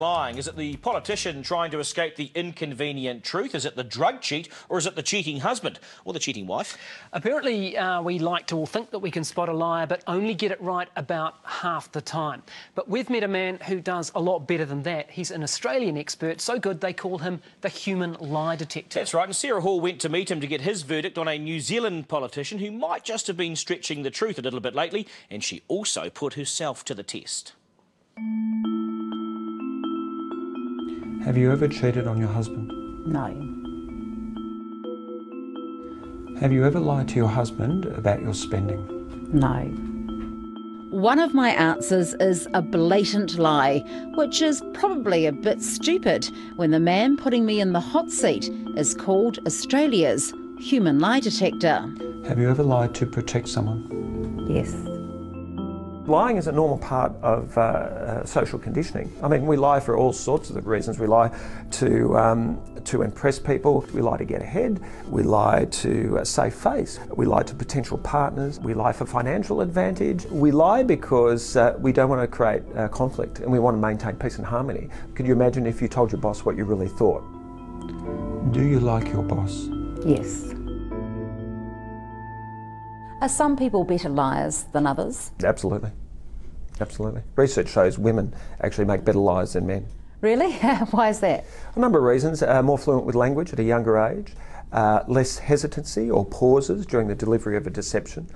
Lying? Is it the politician trying to escape the inconvenient truth? Is it the drug cheat, or is it the cheating husband or the cheating wife? Apparently, we like to all think that we can spot a liar, but only get it right about half the time. But we've met a man who does a lot better than that. He's an Australian expert, so good they call him the Human Lie Detector. That's right, and Sarah Hall went to meet him to get his verdict on a New Zealand politician who might just have been stretching the truth a little bit lately, and she also put herself to the test. Have you ever cheated on your husband? No. Have you ever lied to your husband about your spending? No. One of my answers is a blatant lie, which is probably a bit stupid when the man putting me in the hot seat is called Australia's Human Lie Detector. Have you ever lied to protect someone? Yes. Lying is a normal part of social conditioning. I mean, we lie for all sorts of reasons. We lie to impress people. We lie to get ahead. We lie to save face. We lie to potential partners. We lie for financial advantage. We lie because we don't want to create conflict and we want to maintain peace and harmony. Could you imagine if you told your boss what you really thought? Do you like your boss? Yes. Are some people better liars than others? Absolutely. Absolutely. Research shows women actually make better liars than men. Really? Why is that? A number of reasons. More fluent with language at a younger age, less hesitancy or pauses during the delivery of a deception.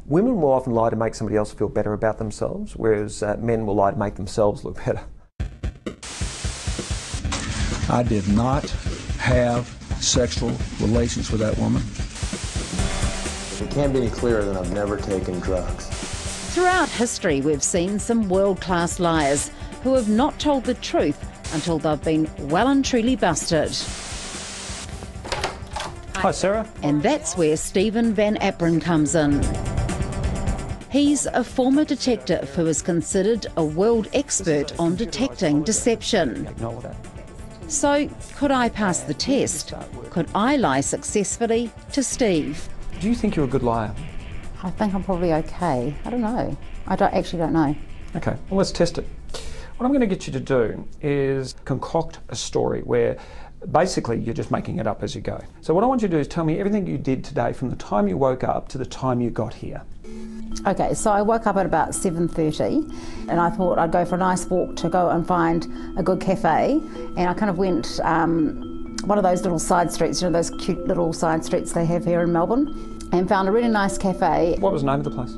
Women will often lie to make somebody else feel better about themselves, whereas men will lie to make themselves look better. I did not have sexual relations with that woman. It can't be any clearer than I've never taken drugs. Throughout history, we've seen some world-class liars who have not told the truth until they've been well and truly busted. Hi, Sarah. And that's where Stephen Van Aperen comes in. He's a former detective who is considered a world expert on detecting deception. So, could I pass the test? Could I lie successfully to Steve? Do you think you're a good liar? I think I'm probably okay. I don't know. I actually don't know. Okay, well, let's test it. What I'm going to get you to do is concoct a story where basically you're just making it up as you go. So what I want you to do is tell me everything you did today from the time you woke up to the time you got here. Okay, so I woke up at about 7:30 and I thought I'd go for a nice walk to go and find a good cafe, and I kind of went one of those little side streets, you know, those cute little side streets they have here in Melbourne, and found a really nice cafe. What was the name of the place?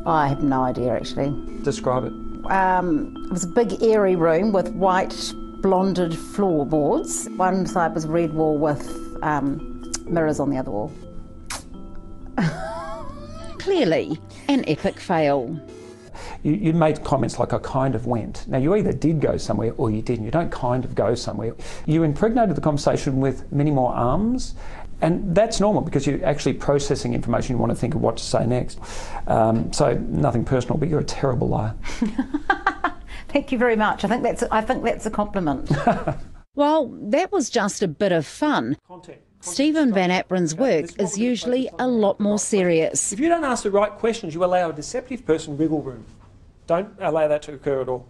Oh, I have no idea actually. Describe it. It was a big airy room with white blonded floorboards. One side was red wall with mirrors on the other wall. Clearly, an epic fail. You made comments like, I kind of went. Now, you either did go somewhere or you didn't. You don't kind of go somewhere. You impregnated the conversation with many more arms, and that's normal because you're actually processing information. You want to think of what to say next. So, nothing personal, but you're a terrible liar. Thank you very much. I think that's a compliment. Well, that was just a bit of fun. Stephen Van Aperen's work is usually a lot more serious. If you don't ask the right questions, you allow a deceptive person wiggle room. Don't allow that to occur at all.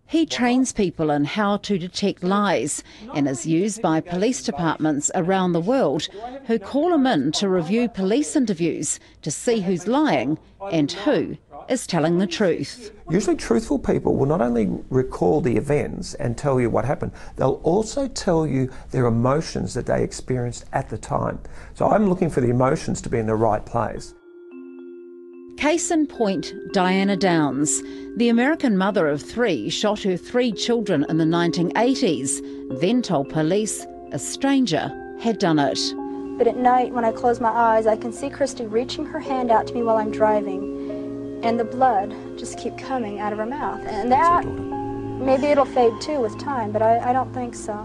He trains people in how to detect lies and is used by police departments around the world who call him in to review police interviews to see who's lying and who is telling the truth. Usually truthful people will not only recall the events and tell you what happened, they'll also tell you their emotions that they experienced at the time. So I'm looking for the emotions to be in the right place. Case in point, Diana Downs. The American mother of 3 shot her 3 children in the 1980s, then told police a stranger had done it. But at night, when I close my eyes, I can see Christy reaching her hand out to me while I'm driving, and the blood just keep coming out of her mouth. And that, maybe it'll fade too with time, but I don't think so.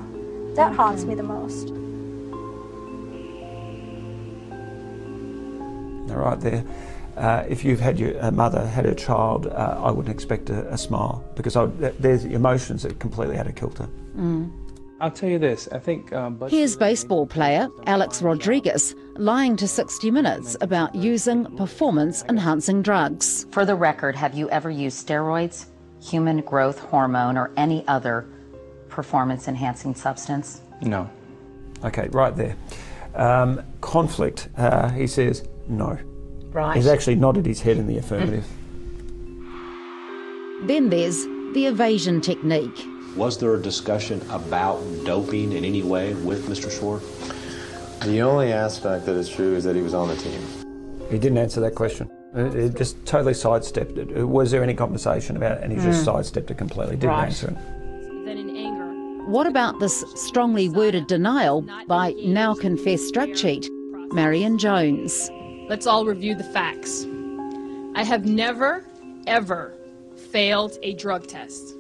That haunts me the most. All right there. If you've had your mother had her child, I wouldn't expect a smile because there's emotions that are completely out of kilter. I'll tell you this, I think... Here's baseball player Alex Rodriguez lying to 60 Minutes about using performance-enhancing drugs. For the record, have you ever used steroids? human growth hormone or any other performance-enhancing substance? No. Okay, right there. Conflict, he says no. Right. He's actually nodded his head in the affirmative. Then there's the evasion technique. Was there a discussion about doping in any way with Mr. Short? The only aspect that is true is that he was on the team. He didn't answer that question. He just totally sidestepped it. Was there any conversation about it? And he just sidestepped it completely, didn't answer it. What about this strongly worded denial by now confessed drug cheat, Marion Jones? Let's all review the facts. I have never, ever failed a drug test.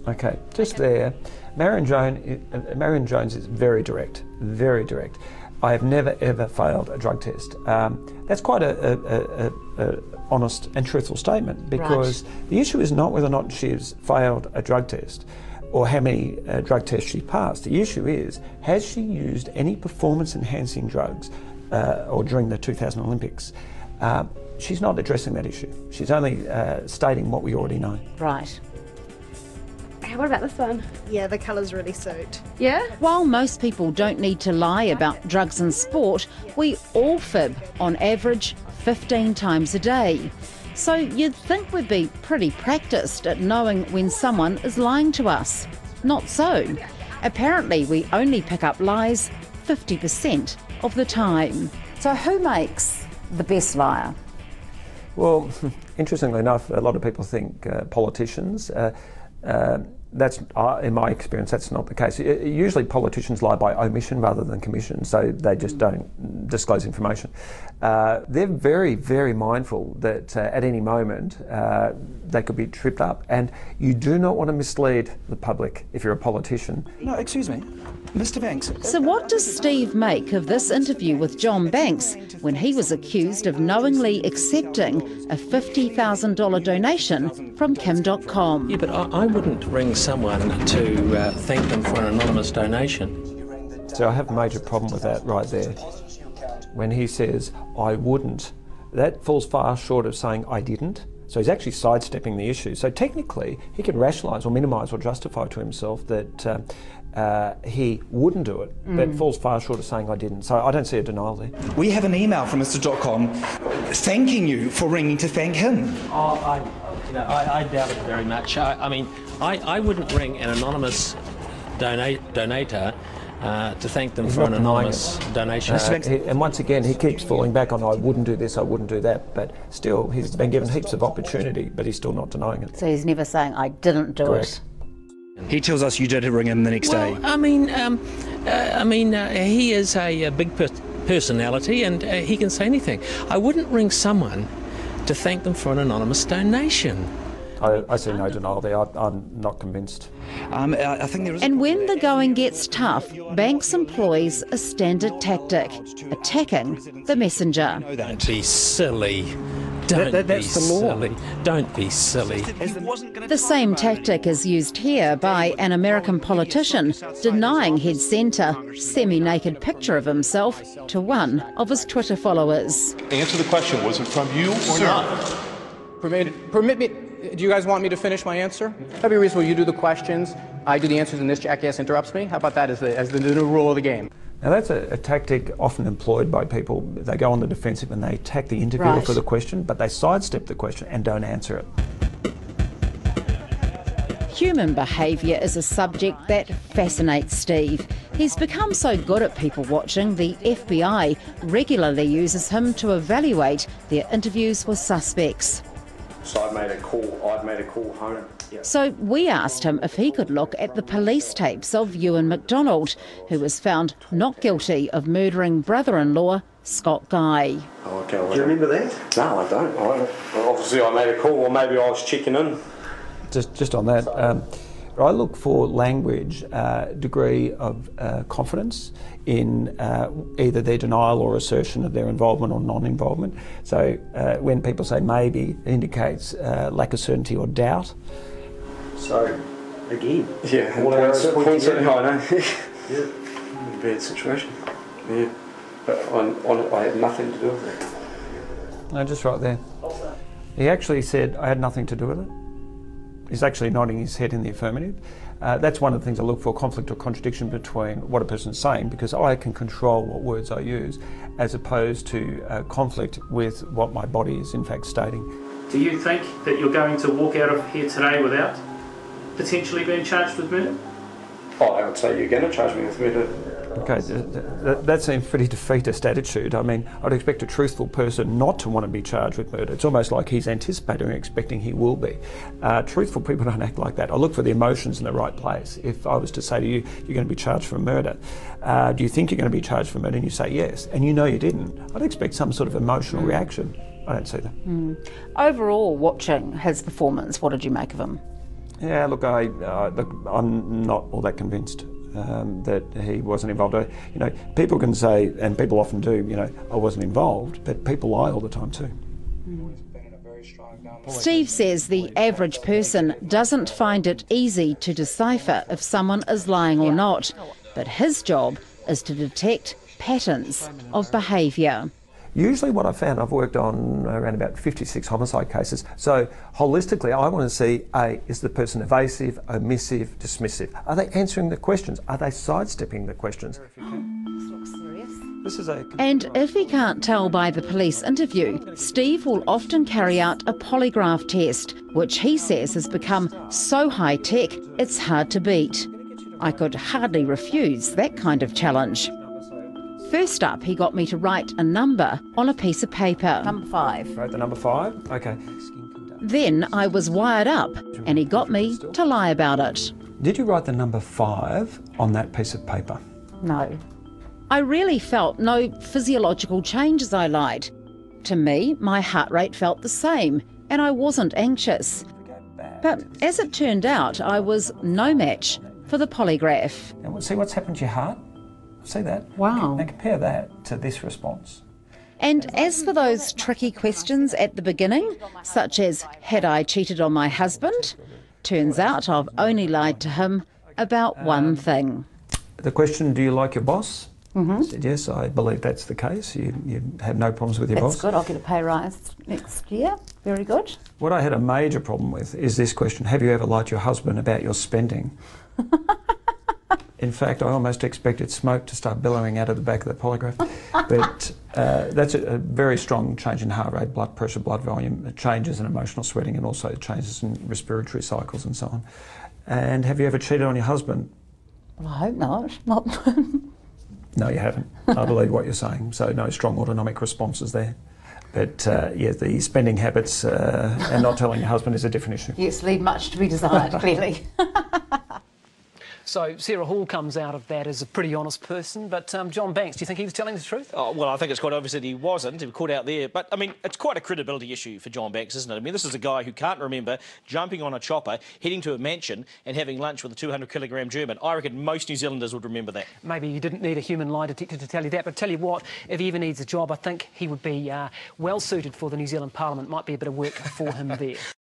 Okay, just there. Marion Jones is very direct, very direct. I have never ever failed a drug test. That's quite a honest and truthful statement, because the issue is not whether or not she's failed a drug test or how many drug tests she passed. The issue is, has she used any performance-enhancing drugs or during the 2000 Olympics? She's not addressing that issue. She's only stating what we already know. Right. What about this one? Yeah, the colours really suit. Yeah? While most people don't need to lie about drugs and sport, we all fib on average 15 times a day. So you'd think we'd be pretty practiced at knowing when someone is lying to us. Not so. Apparently we only pick up lies 50% of the time. So who makes the best liar? Well, interestingly enough, a lot of people think politicians. That's, in my experience, that's not the case. Usually politicians lie by omission rather than commission, so they just don't disclose information. They're very, very mindful that at any moment they could be tripped up, and you do not want to mislead the public if you're a politician. No, excuse me, Mr. Banks. So what does Steve make of this interview with John Banks when he was accused of knowingly accepting a $50,000 donation from Kim.com? Yeah, but I wouldn't ring someone to thank them for an anonymous donation. So I have a major problem with that right there. When he says, I wouldn't, that falls far short of saying I didn't. So he's actually sidestepping the issue. So technically, he can rationalise or minimise or justify to himself that he wouldn't do it, but it falls far short of saying I didn't. So I don't see a denial there. We have an email from Mr.com thanking you for ringing to thank him. I doubt it very much. I wouldn't ring an anonymous donator to thank them for an anonymous donation. And once again, he keeps falling back on I wouldn't do this, I wouldn't do that, but still he's been given heaps of opportunity, but he's still not denying it. So he's never saying, I didn't do it. He tells us you did ring him the next day. He is a big personality, and he can say anything. I wouldn't ring someone to thank them for an anonymous donation. I see no denial there. I'm not convinced. I think there is. And when the going gets tough, Banks employs a standard tactic, attacking the messenger. Don't be silly. Don't be silly. Don't be silly. The same tactic is used here by an American politician denying he'd sent a semi-naked picture of himself to one of his Twitter followers. Answer the question. Was it from you or not? Permit me. Do you guys want me to finish my answer? That'd be reasonable. You do the questions, I do the answers, and this jackass interrupts me. How about that as the new rule of the game? Now that's a tactic often employed by people. They go on the defensive and they attack the interviewer for the question, but they sidestep the question and don't answer it. Human behaviour is a subject that fascinates Steve. He's become so good at people watching, the FBI regularly uses him to evaluate their interviews with suspects. So I'd made a call home. Yeah. So we asked him if he could look at the police tapes of Ewan McDonald, who was found not guilty of murdering brother-in-law Scott Guy. Oh, okay, do you remember that? No, I don't. Obviously I made a call, or maybe I was checking in. Just on that, I look for language, degree of confidence in either their denial or assertion of their involvement or non-involvement. So when people say maybe, it indicates lack of certainty or doubt. So, again, yeah, points at I know. Yeah, bad situation. Yeah, but I had nothing to do with it. No, just right there. He actually said I had nothing to do with it. He's actually nodding his head in the affirmative. That's one of the things I look for, conflict or contradiction between what a person's saying, because I can control what words I use, as opposed to conflict with what my body is in fact stating. Do you think that you're going to walk out of here today without potentially being charged with murder? Oh, I would say you're going to charge me with murder. Okay, that seems pretty defeatist attitude. I mean, I'd expect a truthful person not to want to be charged with murder. It's almost like he's anticipating or expecting he will be. Truthful people don't act like that. I look for the emotions in the right place. If I was to say to you, you're going to be charged for murder, do you think you're going to be charged for murder? And you say yes, and you know you didn't, I'd expect some sort of emotional reaction. I don't see that. Overall, watching his performance, what did you make of him? Yeah, look, I'm not all that convinced that he wasn't involved. You know, people can say, and people often do, you know, I wasn't involved, but people lie all the time too. Steve says the average person doesn't find it easy to decipher if someone is lying or not, but his job is to detect patterns of behaviour. Usually what I've found, I've worked on around about 56 homicide cases, so holistically I want to see, is the person evasive, omissive, dismissive? Are they answering the questions? Are they sidestepping the questions? And if he can't tell by the police interview, Steve will often carry out a polygraph test, which he says has become so high-tech it's hard to beat. I could hardly refuse that kind of challenge. First up, he got me to write a number on a piece of paper. Number 5. Wrote the number 5? Okay. Then I was wired up, and he got me to lie about it. Did you write the number 5 on that piece of paper? No. I really felt no physiological change as I lied. To me, my heart rate felt the same, and I wasn't anxious. But as it turned out, I was no match for the polygraph. And see what's happened to your heart? See that? Wow. Now compare that to this response. And as for those tricky questions at the beginning, such as, had I cheated on my husband? Turns out I've only lied to him about one thing. The question, do you like your boss? Mm-hmm. I said, yes, I believe that's the case. You have no problems with your boss. That's good. I'll get a pay rise next year. Very good. What I had a major problem with is this question, have you ever lied to your husband about your spending? In fact, I almost expected smoke to start billowing out of the back of the polygraph. But that's a very strong change in heart rate, blood pressure, blood volume, changes in emotional sweating, and also changes in respiratory cycles and so on. And have you ever cheated on your husband? Well, I hope not. No, you haven't. I believe what you're saying. So no strong autonomic responses there. But yeah, the spending habits and not telling your husband is a different issue. Yes, leave much to be desired, clearly. So Sarah Hall comes out of that as a pretty honest person, but John Banks, do you think he was telling the truth? Oh, well, I think it's quite obvious that he wasn't. He was caught out there. But, I mean, it's quite a credibility issue for John Banks, isn't it? I mean, this is a guy who can't remember jumping on a chopper, heading to a mansion and having lunch with a 200-kilogram German. I reckon most New Zealanders would remember that. Maybe you didn't need a human lie detector to tell you that, but tell you what, if he ever needs a job, I think he would be well suited for the New Zealand Parliament. Might be a bit of work for him there.